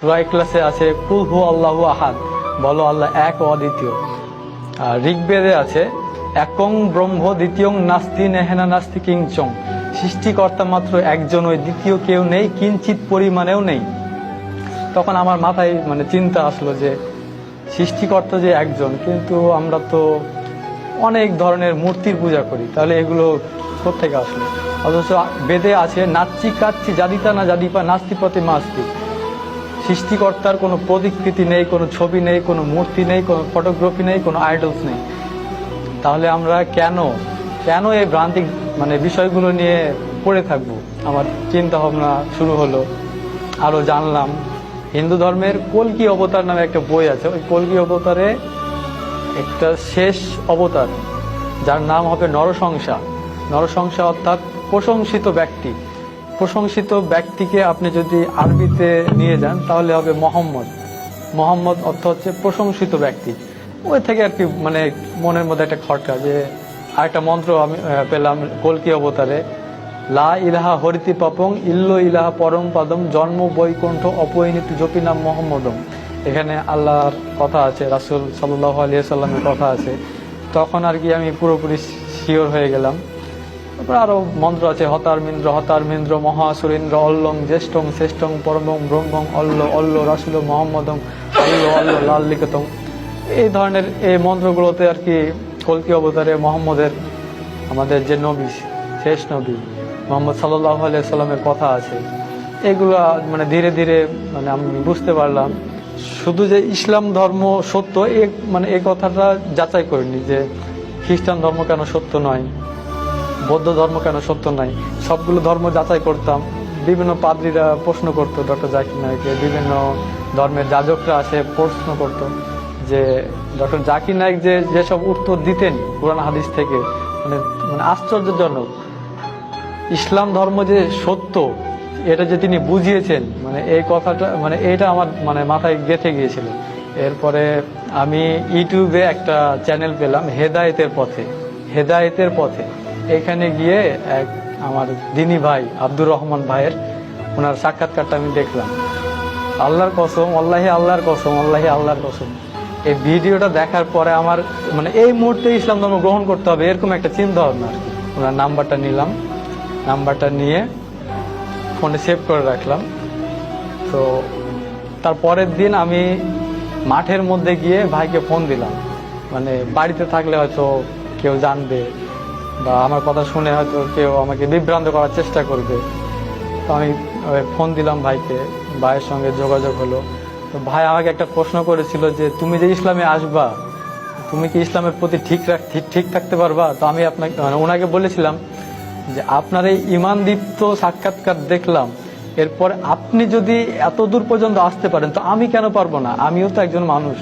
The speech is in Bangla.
সূরা ইখলাসে আছে কুল হু আল্লাহু আহাদ, বলো আল্লাহ এক ও অদ্বিতীয়। আর ঋগ্বেদে আছে একং ব্রহ্ম দ্বিতীয়ং নাস্তি নেহেনা নাস্তি কিঞ্চং, সৃষ্টিকর্তা মাত্র একজন, ওই দ্বিতীয় কেউ নেই, কিঞ্চিত পরিমাণেও নেই। তখন আমার মাথায় চিন্তা আসলো যে সৃষ্টিকর্তা যে একজন, কিন্তু আমরা তো অনেক ধরনের মূর্তির পূজা করি, তাহলে এগুলো কোত্থেকে আসলো? অথচ বেদে আছে নাচ্চি কাচ্চি জাদিতা না জাদিপা নাস্তিপতি মাস্তি, সৃষ্টিকর্তার কোনো প্রতিকৃতি নেই, কোনো ছবি নেই, কোনো মূর্তি নেই, কোনো ফটোগ্রাফি নেই, কোনো আইডলস নেই। তাহলে আমরা কেন এই ভ্রান্তিক বিষয়গুলো নিয়ে পড়ে থাকবো? আমার চিন্তা ভাবনা শুরু হলো, আরো জানলাম। হিন্দু ধর্মের কল্কি অবতার নামে একটা বই আছে, ওই কল্কি অবতারে একটা শেষ অবতার যার নাম হবে নরসংসা। নরসংসা অর্থাৎ প্রশংসিত ব্যক্তি। প্রশংসিত ব্যক্তিকে আপনি যদি আরবিতে নিয়ে যান তাহলে হবে মোহাম্মদ। মোহাম্মদ অর্থ হচ্ছে প্রশংসিত ব্যক্তি। ওই থেকে আর কি মনের মধ্যে একটা খটকা, যে আরেকটা মন্ত্র আমি পেলাম কল্কি অবতারে, লা ইলাহা হরিতি পাপং ইল্লো ইলাহা পরম পাদম জন্ম বৈকুণ্ঠ অপরিণীতি জপিনাম মোহাম্মদম। এখানে আল্লাহর কথা আছে, রাসূল সাল্লাল্লাহু আলাইহি সাল্লামের কথা আছে। তখন আর কি আমি পুরোপুরি শিওর হয়ে গেলাম। তারপর আরো মন্ত্র আছে, হতারমিন্দ্র মহাসুরেন্দ্র অল্লং জ্যেষ্ঠং শ্রেষ্ঠং পরমং ব্রহ্মং অল্ল রাসূল মোহাম্মদং অল্ল লাল্লিকতং। এই ধরনের এই মন্ত্রগুলোতে আর কি কল্কি অবতারে মোহাম্মদের, আমাদের যে নবী, শেষ নবী মোহাম্মদ সাল্লাল্লাহু আলাইহি সাল্লামের কথা আছে। এগুলো ধীরে ধীরে আমি বুঝতে পারলাম শুধু যে ইসলাম ধর্ম সত্য এই কথাটা যাচাই করিনি, যে খ্রিস্টান ধর্ম কেন সত্য নয়, বৌদ্ধ ধর্ম কেন সত্য নয়। সবগুলো ধর্ম যাচাই করতাম। বিভিন্ন পাদ্রীরা প্রশ্ন করতো ডক্টর জাকির নায়েককে, বিভিন্ন ধর্মের যাজকরা আসে প্রশ্ন করত, যে ডক্টর জাকির নায়েক যেসব উত্তর দিতেন কুরআন হাদিস থেকে, আশ্চর্যজনক। ইসলাম ধর্ম যে সত্য এটা যে তিনি বুঝিয়েছেন, এই কথাটা এইটা আমার মাথায় গেঁথে গিয়েছিল। এরপরে আমি ইউটিউবে একটা চ্যানেল পেলাম হেদায়েতের পথে। এখানে গিয়ে এক আমার দিনী ভাই আব্দুর রহমান ভাইয়ের ওনার সাক্ষাৎকারটা আমি দেখলাম। আল্লাহর কসম, আল্লাহর কসম, এই ভিডিওটা দেখার পরে আমার এই মুহূর্তে ইসলাম ধর্ম গ্রহণ করতে হবে এরকম একটা চিন্তা ভাবনা। ওনার নাম্বারটা নিলাম, নাম্বারটা নিয়ে ফোনে সেভ করে রাখলাম। তো তার পরের দিন আমি মাঠের মধ্যে গিয়ে ভাইকে ফোন দিলাম। বাড়িতে থাকলে হয়তো কেউ জানবে বা আমার কথা শুনে হয়তো কেউ আমাকে বিভ্রান্ত করার চেষ্টা করবে। তো আমি ফোন দিলাম ভাইকে, ভাইয়ের সঙ্গে যোগাযোগ হলো। তো ভাই আমাকে একটা প্রশ্ন করেছিল যে তুমি যে ইসলামে আসবা, তুমি কি ইসলামের প্রতি ঠিক থাকতে পারবা? তো আমি ওনাকে বলেছিলাম যে আপনার এই ঈমানদীপ্ত সাক্ষাৎকার দেখলাম, এরপর আপনি যদি এত দূর পর্যন্ত আসতে পারেন তো আমি কেন পারবো না? আমিও তো একজন মানুষ।